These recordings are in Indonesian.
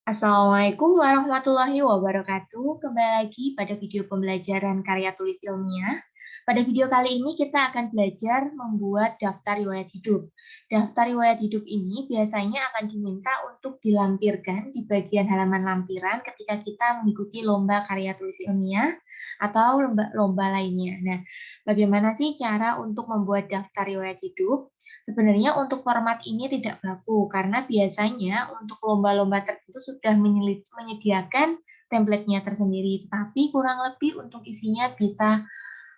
Assalamualaikum warahmatullahi wabarakatuh. Kembali lagi pada video pembelajaran karya tulis ilmiah. Pada video kali ini kita akan belajar membuat daftar riwayat hidup. Daftar riwayat hidup ini biasanya akan diminta untuk dilampirkan di bagian halaman lampiran ketika kita mengikuti lomba karya tulis ilmiah atau lomba lainnya. Nah, bagaimana sih cara untuk membuat daftar riwayat hidup? Sebenarnya untuk format ini tidak baku karena biasanya untuk lomba-lomba tertentu sudah menyediakan template-nya tersendiri, tapi kurang lebih untuk isinya bisa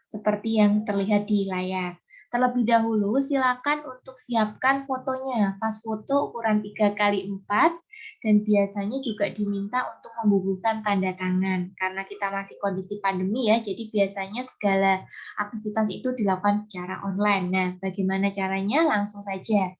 seperti yang terlihat di layar. Terlebih dahulu, silakan untuk siapkan fotonya. Pas foto ukuran 3x4 dan biasanya juga diminta untuk membubuhkan tanda tangan. Karena kita masih kondisi pandemi ya, jadi biasanya segala aktivitas itu dilakukan secara online. Nah, bagaimana caranya? Langsung saja.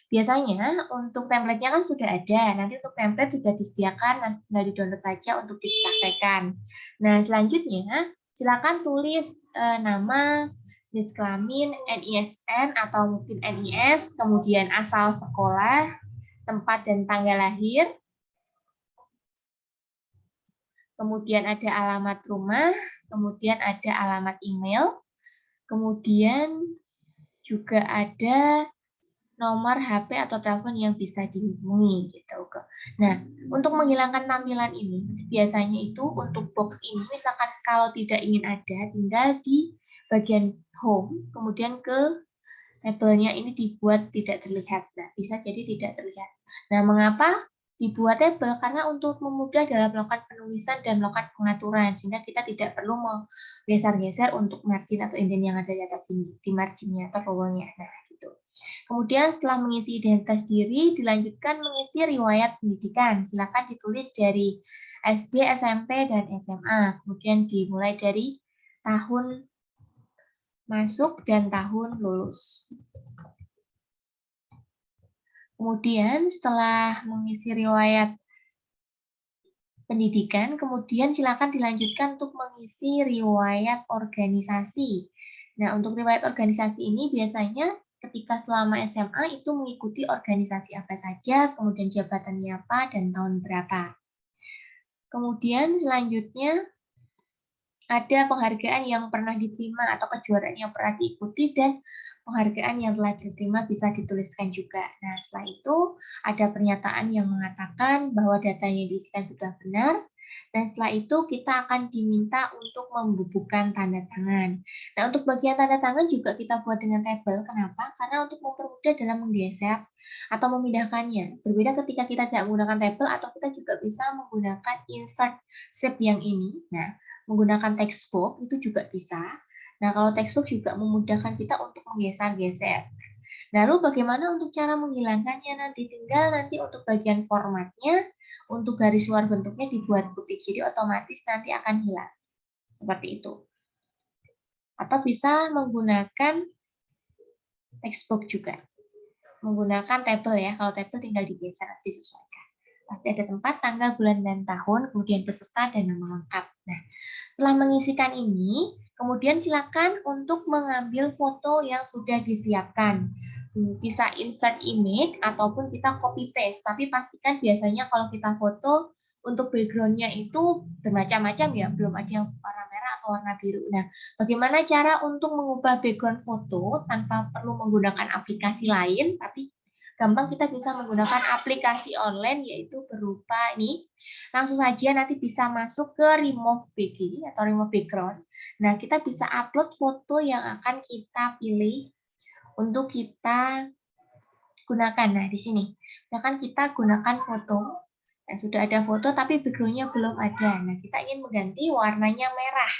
Biasanya untuk template-nya kan sudah ada. Nanti untuk template sudah disediakan, nanti tinggal di-download saja untuk dipraktekkan. Nah, selanjutnya silakan tulis nama, jenis kelamin, NISN atau mungkin NIS, kemudian asal sekolah, tempat dan tanggal lahir, kemudian ada alamat rumah, kemudian ada alamat email, kemudian juga ada nomor HP atau telepon yang bisa dihubungi gitu. Nah, untuk menghilangkan tampilan ini, biasanya itu untuk box ini, misalkan kalau tidak ingin ada, tinggal di bagian home, kemudian ke labelnya ini dibuat tidak terlihat. Nah, bisa jadi tidak terlihat. Nah, mengapa dibuat tabel? Karena untuk memudahkan dalam melakukan penulisan dan melakukan pengaturan, sehingga kita tidak perlu menggeser-geser untuk margin atau indent yang ada di atas ini, di marginnya atau vowelnya. Nah, gitu. Kemudian setelah mengisi identitas diri, dilanjutkan mengisi riwayat pendidikan. Silakan ditulis dari SD, SMP, dan SMA. Kemudian dimulai dari tahun masuk dan tahun lulus. Kemudian setelah mengisi riwayat pendidikan, kemudian silakan dilanjutkan untuk mengisi riwayat organisasi. Nah, untuk riwayat organisasi ini biasanya ketika selama SMA itu mengikuti organisasi apa saja, kemudian jabatannya apa, dan tahun berapa. Kemudian selanjutnya ada penghargaan yang pernah diterima atau kejuaraan yang pernah diikuti dan penghargaan yang telah diterima bisa dituliskan juga. Nah, setelah itu ada pernyataan yang mengatakan bahwa data yang diisikan sudah benar, dan setelah itu kita akan diminta untuk membubuhkan tanda tangan. Nah, untuk bagian tanda tangan juga kita buat dengan tabel. Kenapa? Karena untuk mempermudah dalam menggeser atau memindahkannya. Berbeda ketika kita tidak menggunakan tabel atau kita juga bisa menggunakan insert shape yang ini. Nah, menggunakan textbook itu juga bisa. Nah, kalau textbook juga memudahkan kita untuk menggeser-geser. Lalu bagaimana untuk cara menghilangkannya nanti? Tinggal nanti untuk bagian formatnya, untuk garis luar bentuknya dibuat putih, jadi otomatis nanti akan hilang. Seperti itu. Atau bisa menggunakan textbook juga. Menggunakan tabel ya, kalau tabel tinggal digeser, disesuaikan. Pasti ada tempat, tanggal, bulan, dan tahun, kemudian peserta, dan nama lengkap. Nah, setelah mengisikan ini, kemudian silakan untuk mengambil foto yang sudah disiapkan. Bisa insert image ataupun kita copy paste, tapi pastikan biasanya kalau kita foto untuk background-nya itu bermacam-macam ya, belum ada yang warna merah atau warna biru. Nah, bagaimana cara untuk mengubah background foto tanpa perlu menggunakan aplikasi lain, tapi gampang kita bisa menggunakan aplikasi online yaitu berupa ini. Langsung saja nanti bisa masuk ke remove BG atau remove background. Nah, kita bisa upload foto yang akan kita pilih untuk kita gunakan. Nah, di sini. Misalkan kita gunakan foto. Nah, sudah ada foto tapi background-nya belum ada. Nah, kita ingin mengganti warnanya merah.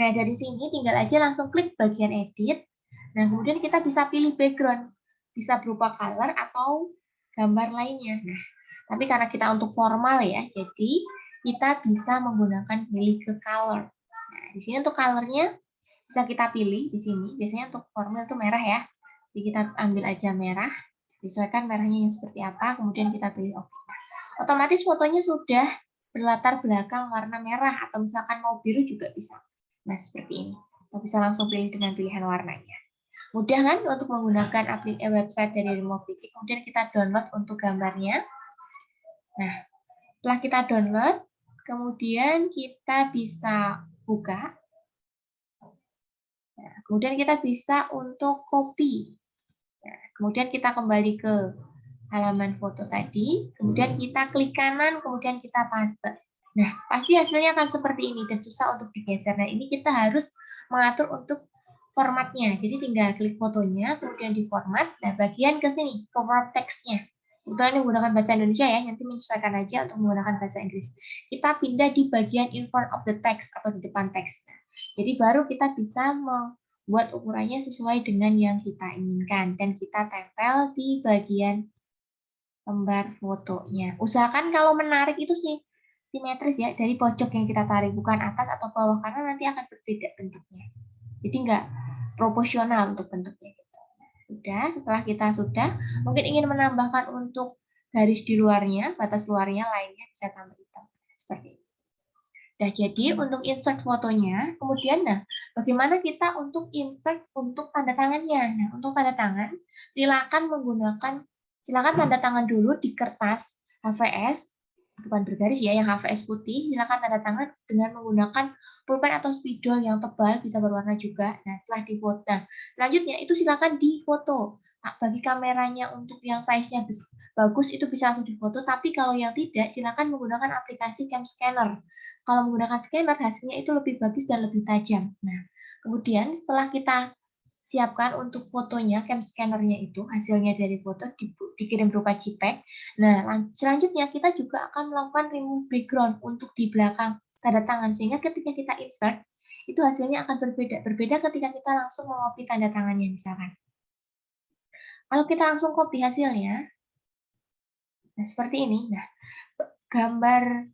Nah, dari sini tinggal aja langsung klik bagian edit. Nah, kemudian kita bisa pilih background. Bisa berupa color atau gambar lainnya. Nah, tapi karena kita untuk formal ya, jadi kita bisa menggunakan pilih ke color. Nah, di sini untuk colornya bisa kita pilih di sini. Biasanya untuk formal itu merah ya. Jadi kita ambil aja merah, disesuaikan merahnya yang seperti apa, kemudian kita pilih oke. Otomatis fotonya sudah berlatar belakang warna merah atau misalkan mau biru juga bisa. Nah, seperti ini. Kita bisa langsung pilih dengan pilihan warnanya. Mudah kan untuk menggunakan website dari Removiki, kemudian kita download untuk gambarnya. Nah, Setelah kita download, kemudian kita bisa buka. Nah, kemudian kita bisa untuk copy. Nah, kemudian kita kembali ke halaman foto tadi, kemudian kita klik kanan, kemudian kita paste. Nah, pasti hasilnya akan seperti ini dan susah untuk digeser. Nah, ini kita harus mengatur untuk formatnya. Jadi tinggal klik fotonya, kemudian di format. Nah, bagian ke sini, ke wrap text-nya. Kebetulan menggunakan bahasa Indonesia ya, nanti menyesuaikan aja untuk menggunakan bahasa Inggris. Kita pindah di bagian in front of the text atau di depan teks. Nah, jadi baru kita bisa membuat ukurannya sesuai dengan yang kita inginkan dan kita tempel di bagian lembar fotonya. Usahakan kalau menarik itu sih simetris ya, dari pojok yang kita tarik, bukan atas atau bawah, karena nanti akan berbeda bentuknya. Jadi nggak proporsional untuk bentuknya. Setelah kita sudah, mungkin ingin menambahkan untuk garis di luarnya, batas luarnya lainnya bisa tambah hitam. Seperti itu. Nah, jadi untuk insert fotonya, kemudian bagaimana kita untuk insert untuk tanda tangannya? Nah, untuk tanda tangan, silakan tanda tangan dulu di kertas HVS, bukan bergaris ya, yang HVS putih, silakan tanda tangan dengan menggunakan pulpen atau spidol yang tebal, bisa berwarna juga. Nah, setelah difoto, selanjutnya itu silakan difoto. Nah, bagi kameranya untuk yang size-nya bagus itu bisa langsung difoto, tapi kalau yang tidak, silakan menggunakan aplikasi cam scanner. Kalau menggunakan scanner, hasilnya itu lebih bagus dan lebih tajam. Nah, kemudian setelah kita siapkan untuk fotonya, cam scanner-nya itu, hasilnya dari foto dikirim berupa JPEG. Nah, selanjutnya kita juga akan melakukan remove background untuk di belakang tanda tangan, sehingga ketika kita insert, itu hasilnya akan berbeda. Berbeda ketika kita langsung mengcopy tanda tangannya, misalkan. Kalau kita langsung copy hasilnya, nah seperti ini. Nah, gambar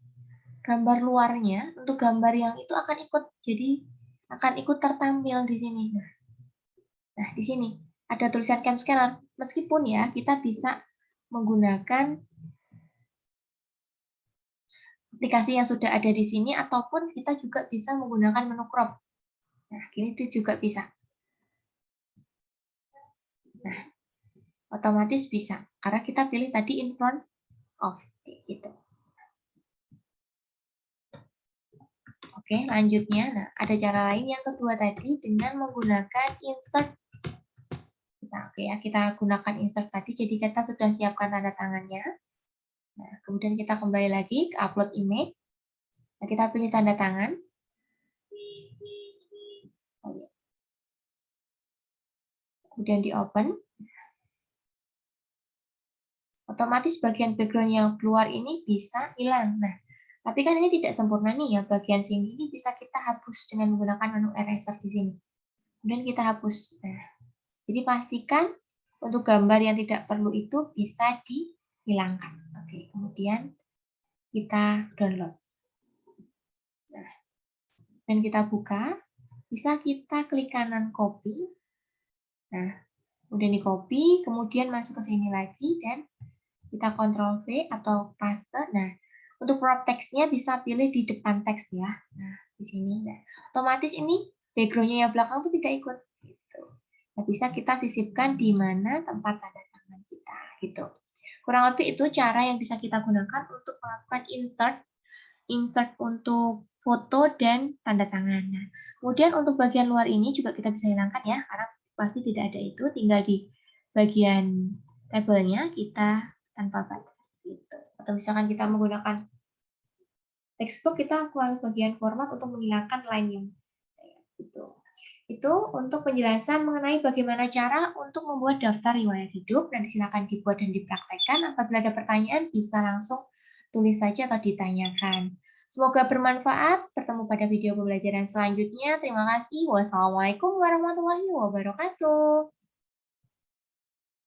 luarnya, untuk gambar yang itu akan ikut, jadi akan ikut tertampil di sini. Nah, di sini ada tulisan cam scanner. Meskipun ya, kita bisa menggunakan aplikasi yang sudah ada di sini, ataupun kita juga bisa menggunakan menu crop. Nah, ini itu juga bisa. Nah, otomatis bisa, karena kita pilih tadi in front of, gitu. Oke, lanjutnya, nah ada cara lain yang kedua tadi dengan menggunakan insert. Nah, oke ya, kita gunakan insert tadi, jadi kita sudah siapkan tanda tangannya. Nah, kemudian kita kembali lagi ke upload image. Nah, kita pilih tanda tangan. Kemudian di open. Otomatis bagian background yang keluar ini bisa hilang. Nah, tapi kan ini tidak sempurna nih ya, bagian sini ini bisa kita hapus dengan menggunakan menu eraser di sini. Kemudian kita hapus. Nah, jadi pastikan untuk gambar yang tidak perlu itu bisa dihilangkan. Oke, kemudian kita download. Nah, dan kita buka, bisa kita klik kanan copy. Nah, kemudian di copy, kemudian masuk ke sini lagi dan kita Ctrl V atau paste. Nah, untuk wrap text-nya bisa pilih di depan teks ya. Nah, di sini. Nah, otomatis ini background-nya yang belakang tuh tidak ikut. Gitu. Nah, bisa kita sisipkan di mana tempat tanda tangan kita. Gitu. Kurang lebih itu cara yang bisa kita gunakan untuk melakukan insert untuk foto dan tanda tangan. Nah, kemudian untuk bagian luar ini juga kita bisa hilangkan ya, karena pasti tidak ada itu, tinggal di bagian tabelnya kita tanpa batas gitu. Atau misalkan kita menggunakan textbook, kita keluar bagian format untuk menghilangkan line yang gitu. Itu untuk penjelasan mengenai bagaimana cara untuk membuat daftar riwayat hidup. Nanti silakan dibuat dan dipraktekkan. Apabila ada pertanyaan bisa langsung tulis saja atau ditanyakan. Semoga bermanfaat. Bertemu pada video pembelajaran selanjutnya. Terima kasih. Wassalamualaikum warahmatullahi wabarakatuh.